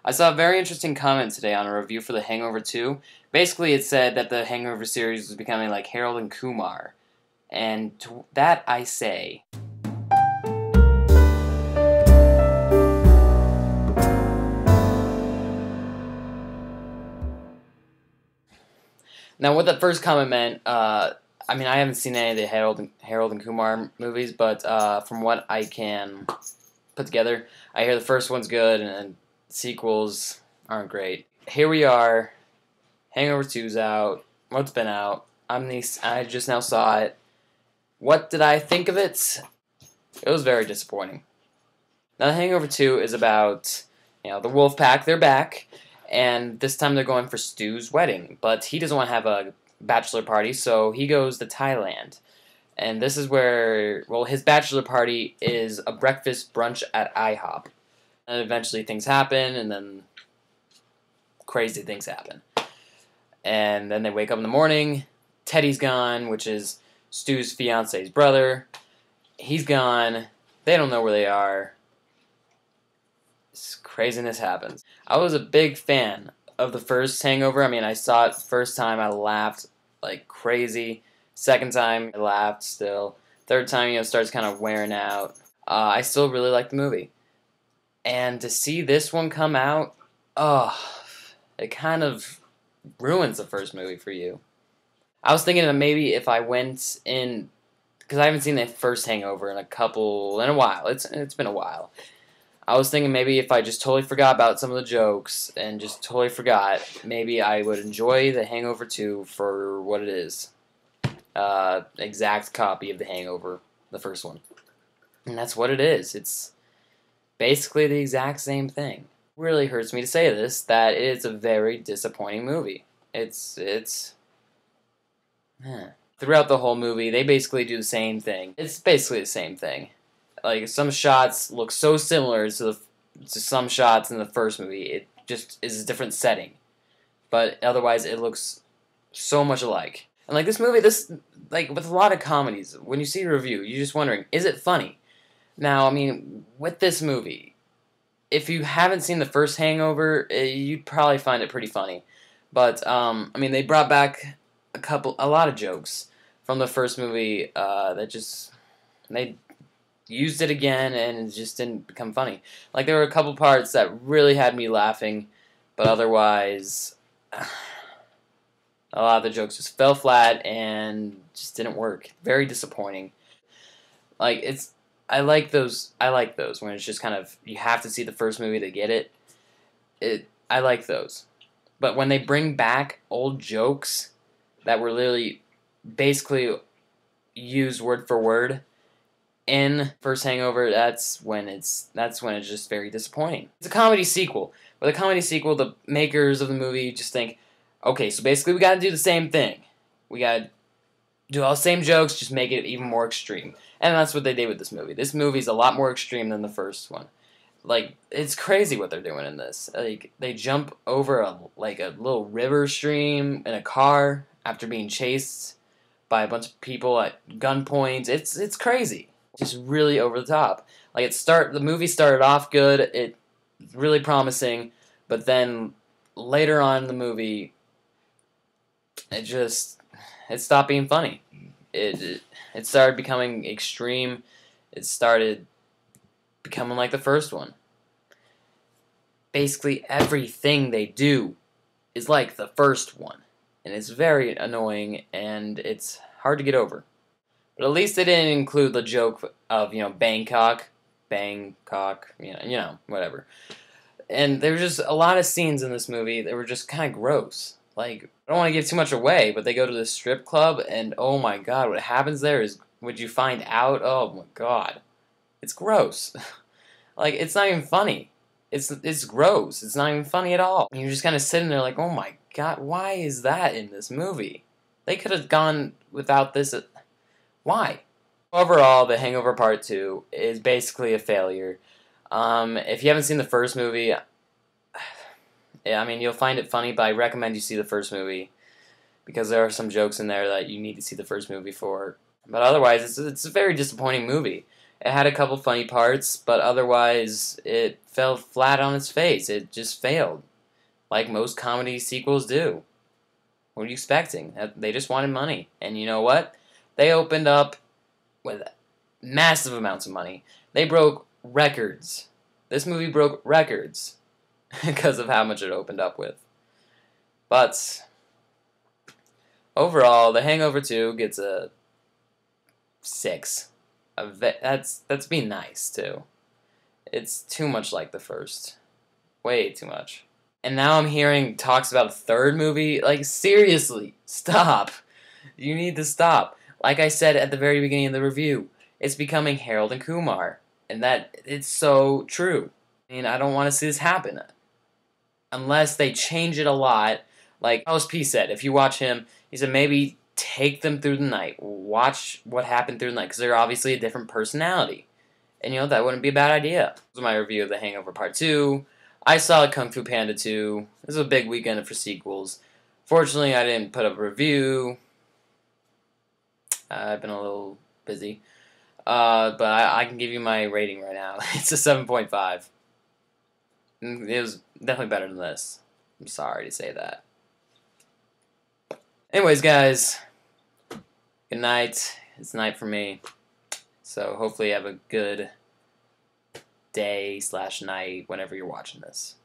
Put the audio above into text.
I saw a very interesting comment today on a review for The Hangover 2. Basically, it said that the Hangover series was becoming like Harold and Kumar. And to that I say... Now, what that first comment meant, I mean, I haven't seen any of the Harold and Kumar movies, but from what I can put together, I hear the first one's good, and sequels aren't great. Here we are, Hangover 2's out, what's been out, I just now saw it. What did I think of it? It was very disappointing. Now, The Hangover 2 is about, the wolf pack, they're back, and this time they're going for Stu's wedding, but he doesn't want to have a bachelor party, so he goes to Thailand. And this is where, well, his bachelor party is a breakfast brunch at IHOP. And eventually things happen, and then crazy things happen. And then they wake up in the morning, Teddy's gone, which is Stu's fiance's brother. He's gone, they don't know where they are. Craziness happens. I was a big fan of the first Hangover. I mean, I saw it first time, I laughed like crazy. Second time, I laughed still. Third time, it starts kind of wearing out. I still really like the movie. And to see this one come out, it kind of ruins the first movie for you. I was thinking that maybe if I went in, because I haven't seen the first Hangover in a while. It's been a while. I was thinking maybe if I just totally forgot about some of the jokes and just totally forgot, maybe I would enjoy The Hangover 2 for what it is. Exact copy of The Hangover, the first one. And that's what it is. It's basically the exact same thing. It really hurts me to say this, that it's a very disappointing movie. Throughout the whole movie, they basically do the same thing. It's basically the same thing. Like, some shots look so similar to some shots in the first movie. It just is a different setting. But otherwise, it looks so much alike. And, like, this movie, with a lot of comedies, when you see a review, you're just wondering, is it funny? Now, I mean, with this movie, if you haven't seen the first Hangover, you'd probably find it pretty funny. But, I mean, they brought back a lot of jokes from the first movie they used it again, and it just didn't become funny. Like, there were a couple parts that really had me laughing, but otherwise, a lot of the jokes just fell flat and just didn't work. Very disappointing. Like, I like those when it's just kind of, you have to see the first movie to get it. I like those. But when they bring back old jokes that were literally basically used word for word in first Hangover, that's when it's just very disappointing. It's a comedy sequel. With a comedy sequel, the makers of the movie just think, okay, so basically we gotta do the same thing. We gotta do all the same jokes, just make it even more extreme. And that's what they did with this movie. This movie's a lot more extreme than the first one. Like, it's crazy what they're doing in this. Like, they jump over a little river stream in a car after being chased by a bunch of people at gunpoint. It's crazy. Just really over the top. Like, the movie started off good, it's really promising, but then later on in the movie, it stopped being funny. It started becoming extreme. It started becoming like the first one. Basically everything they do is like the first one, and it's very annoying, and it's hard to get over. But at least they didn't include the joke of, Bangkok, whatever. And there were just a lot of scenes in this movie that were just kind of gross. Like, I don't want to give too much away, but they go to this strip club, and oh my god, what happens there is, would you find out? Oh my god. It's gross. Like, it's not even funny. It's gross. It's not even funny at all. And you're just kind of sitting there like, oh my god, why is that in this movie? They could have gone without this. Why? Overall, The Hangover Part II is basically a failure. If you haven't seen the first movie, I mean, you'll find it funny, but I recommend you see the first movie, because there are some jokes in there that you need to see the first movie for. But otherwise, it's a very disappointing movie. It had a couple funny parts, but otherwise it fell flat on its face. It just failed, like most comedy sequels do. What are you expecting? They just wanted money. And you know what? They opened up with massive amounts of money. They broke records. This movie broke records because of how much it opened up with. But overall, The Hangover 2 gets a 6. That's being nice, too. It's too much like the first. Way too much. And now I'm hearing talks about a third movie. Like, seriously, stop. You need to stop. Like I said at the very beginning of the review, it's becoming Harold and Kumar. And it's so true. I mean, I don't want to see this happen. Unless they change it a lot. Like Alice P said, if you watch him, he said maybe take them through the night. Watch what happened through the night. Because they're obviously a different personality. And, that wouldn't be a bad idea. This was my review of The Hangover Part 2. I saw Kung Fu Panda 2. This was a big weekend for sequels. Fortunately, I didn't put up a review. I've been a little busy. But I can give you my rating right now. It's a 7.5. It was definitely better than this. I'm sorry to say that. Anyways, guys. Good night. It's night for me. So hopefully you have a good day / night whenever you're watching this.